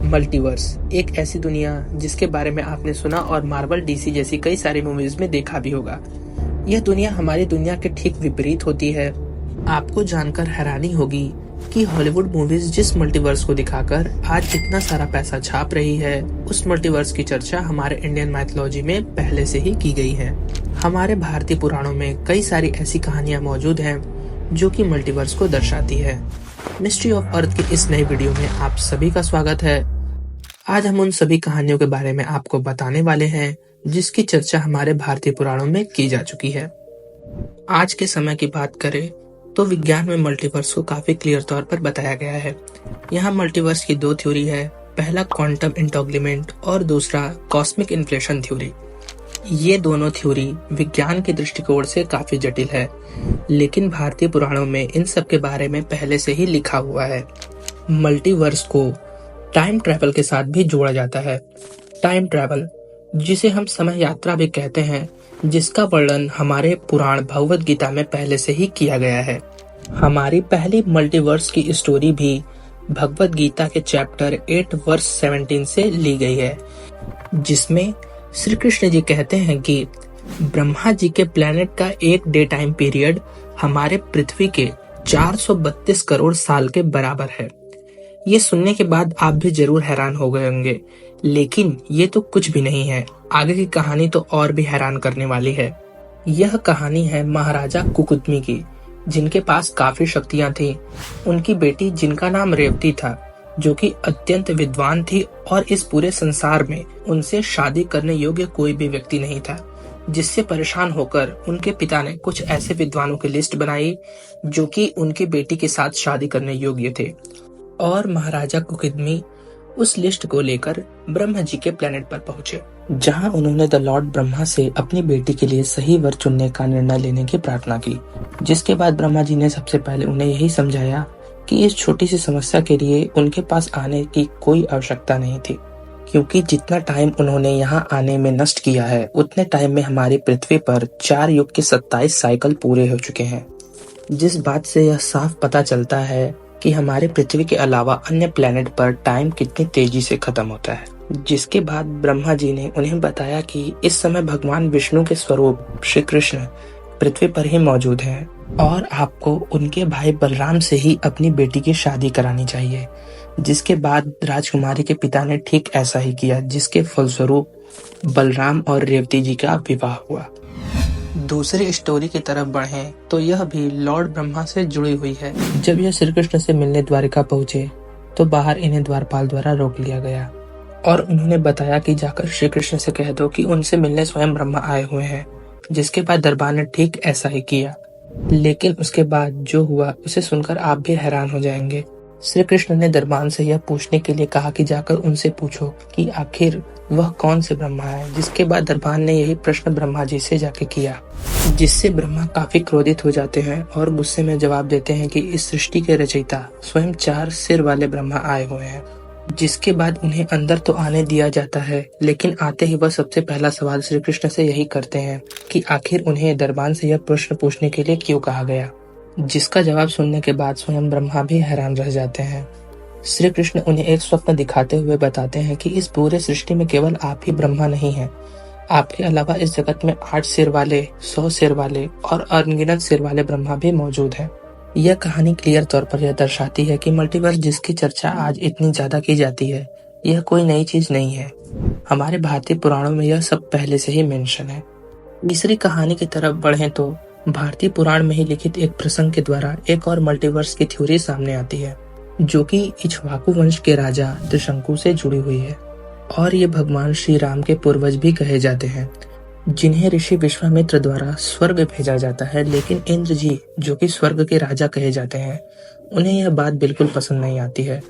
Multiverse एक ऐसी दुनिया जिसके बारे में आपने सुना और मार्वल डीसी जैसी कई सारी मूवीज में देखा भी होगा। यह दुनिया हमारी दुनिया के ठीक विपरीत होती है। आपको जानकर हैरानी होगी कि हॉलीवुड मूवीज जिस मल्टीवर्स को दिखाकर आज इतना सारा पैसा छाप रही है, उस मल्टीवर्स की चर्चा हमारे इंडियन माइथोलॉजी में पहले से ही की गई है। हमारे भारतीय पुराणों में कई सारी ऐसी कहानियां मौजूद हैं जो कि मल्टीवर्स को दर्शाती है। मिस्ट्री ऑफ अर्थ की इस नई वीडियो में आप सभी का स्वागत है। आज हम उन सभी कहानियों के बारे में आपको बताने वाले हैं जिसकी चर्चा हमारे भारतीय पुराणों में की जा चुकी है। आज के समय की बात करें तो विज्ञान में मल्टीवर्स को काफी क्लियर तौर पर बताया गया है। यहाँ मल्टीवर्स की दो थ्योरी है, पहला क्वांटम एंटांगलमेंट और दूसरा कॉस्मिक इन्फ्लेशन थ्योरी। ये दोनों थ्योरी विज्ञान के दृष्टिकोण से काफी जटिल है, लेकिन भारतीय पुराणों में इन सब के बारे में पहले से ही लिखा हुआ है। मल्टीवर्स को टाइम ट्रैवल के साथ भी जोड़ा जाता है। टाइम ट्रैवल, जिसे हम समय यात्रा भी कहते हैं, जिसका वर्णन हमारे पुराण भगवद गीता में पहले से ही किया गया है। हमारी पहली मल्टीवर्स की स्टोरी भी भगवद गीता के चैप्टर 8 वर्स 17 से ली गई है, जिसमें श्री कृष्ण जी कहते हैं कि ब्रह्मा जी के प्लेनेट का एक डे टाइम पीरियड हमारे पृथ्वी के 432 करोड़ साल के बराबर है। ये सुनने के बाद आप भी जरूर हैरान हो गए होंगे, लेकिन ये तो कुछ भी नहीं है। आगे की कहानी तो और भी हैरान करने वाली है। यह कहानी है महाराजा कुकुदमी की, जिनके पास काफी शक्तियां थी। उनकी बेटी जिनका नाम रेवती था, जो कि अत्यंत विद्वान थी और इस पूरे संसार में उनसे शादी करने योग्य कोई भी व्यक्ति नहीं था। जिससे परेशान होकर उनके पिता ने कुछ ऐसे विद्वानों की लिस्ट बनाई जो कि उनकी बेटी के साथ शादी करने योग्य थे, और महाराजा कुकुदमी उस लिस्ट को लेकर ब्रह्मा जी के प्लेनेट पर पहुंचे, जहां उन्होंने द लॉर्ड ब्रह्मा से अपनी बेटी के लिए सही वर चुनने का निर्णय लेने की प्रार्थना की। जिसके बाद ब्रह्मा जी ने सबसे पहले उन्हें यही समझाया कि इस छोटी सी समस्या के लिए उनके पास आने की कोई आवश्यकता नहीं थी, क्योंकि जितना टाइम उन्होंने यहाँ आने में नष्ट किया है, उतने टाइम में हमारी पृथ्वी पर 4 युग के 27 साइकिल पूरे हो चुके हैं। जिस बात से यह साफ पता चलता है कि हमारे पृथ्वी के अलावा अन्य प्लेनेट पर टाइम कितनी तेजी से खत्म होता है। जिसके बाद ब्रह्मा जी ने उन्हें बताया कि इस समय भगवान विष्णु के स्वरूप श्री कृष्ण पृथ्वी पर ही मौजूद हैं और आपको उनके भाई बलराम से ही अपनी बेटी की शादी करानी चाहिए। जिसके बाद राजकुमारी के पिता ने ठीक ऐसा ही किया, जिसके फलस्वरूप बलराम और रेवती जी का विवाह हुआ। दूसरी स्टोरी की तरफ बढ़ें तो यह भी लॉर्ड ब्रह्मा से जुड़ी हुई है। जब यह श्री कृष्ण से मिलने द्वारिका पहुंचे तो बाहर इन्हें द्वारपाल द्वारा रोक लिया गया और उन्होंने बताया कि जाकर श्री कृष्ण से कह दो कि उनसे मिलने स्वयं ब्रह्मा आए हुए हैं। जिसके बाद दरबार ने ठीक ऐसा ही किया, लेकिन उसके बाद जो हुआ उसे सुनकर आप भी हैरान हो जाएंगे। श्री कृष्ण ने दरबान से यह पूछने के लिए कहा कि जाकर उनसे पूछो कि आखिर वह कौन से ब्रह्मा है। जिसके बाद दरबान ने यही प्रश्न ब्रह्मा जी से जाके किया, जिससे ब्रह्मा काफी क्रोधित हो जाते हैं और गुस्से में जवाब देते हैं कि इस सृष्टि के रचयिता स्वयं 4 सिर वाले ब्रह्मा आए हुए हैं। जिसके बाद उन्हें अंदर तो आने दिया जाता है, लेकिन आते ही वह सबसे पहला सवाल श्री कृष्ण से यही करते हैं कि आखिर उन्हें दरबान से यह प्रश्न पूछने के लिए क्यों कहा गया। जिसका जवाब सुनने के बाद स्वयं ब्रह्मा भी हैरान रह जाते हैं। श्री कृष्ण उन्हें एक स्वप्न दिखाते हुए बताते हैं कि इस पूरे सृष्टि में केवल आप ही ब्रह्मा नहीं हैं। आपके अलावा इस जगत में 8 सिर वाले, 100 सिर वाले और अनगिनत सिर वाले ब्रह्मा भी मौजूद हैं। यह कहानी क्लियर तौर पर यह दर्शाती है कि मल्टीवर्स जिसकी चर्चा आज इतनी ज्यादा की जाती है, यह कोई नई चीज नहीं है। हमारे भारतीय पुराणों में यह सब पहले से ही मेंशन है। तीसरी कहानी की तरफ बढ़ें तो भारतीय पुराण में ही लिखित एक प्रसंग के द्वारा एक और मल्टीवर्स की थ्योरी सामने आती है, जो कि इक्ष्वाकु वंश के राजा त्रिशंकु से जुड़ी हुई है। और ये भगवान श्री राम के पूर्वज भी कहे जाते हैं, जिन्हें ऋषि विश्वामित्र द्वारा स्वर्ग भेजा जाता है। लेकिन इंद्र जी, जो कि स्वर्ग के राजा कहे जाते हैं, उन्हें यह बात बिल्कुल पसंद नहीं आती है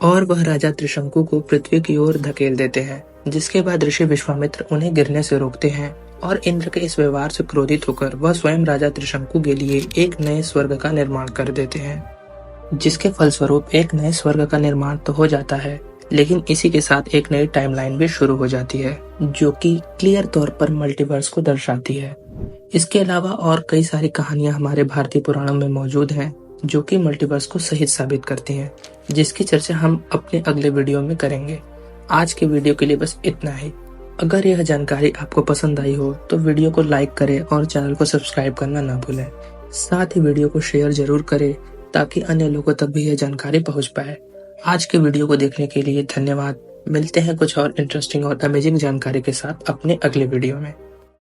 और वह राजा त्रिशंकु को पृथ्वी की ओर धकेल देते हैं। जिसके बाद ऋषि विश्वामित्र उन्हें गिरने से रोकते हैं और इंद्र के इस व्यवहार से क्रोधित होकर वह स्वयं राजा त्रिशंकु के लिए एक नए स्वर्ग का निर्माण कर देते हैं। जिसके फलस्वरूप एक नए स्वर्ग का निर्माण तो हो जाता है, लेकिन इसी के साथ एक नई टाइमलाइन भी शुरू हो जाती है, जो कि क्लियर तौर पर मल्टीवर्स को दर्शाती है। इसके अलावा और कई सारी कहानियां हमारे भारतीय पुराणों में मौजूद हैं, जो कि मल्टीवर्स को सही साबित करती हैं, जिसकी चर्चा हम अपने अगले वीडियो में करेंगे। आज के वीडियो के लिए बस इतना ही। अगर यह जानकारी आपको पसंद आई हो तो वीडियो को लाइक करें और चैनल को सब्सक्राइब करना ना भूलें। साथ ही वीडियो को शेयर जरूर करें ताकि अन्य लोगों तक भी यह जानकारी पहुंच पाए। आज के वीडियो को देखने के लिए धन्यवाद। मिलते हैं कुछ और इंटरेस्टिंग और अमेजिंग जानकारी के साथ अपने अगले वीडियो में।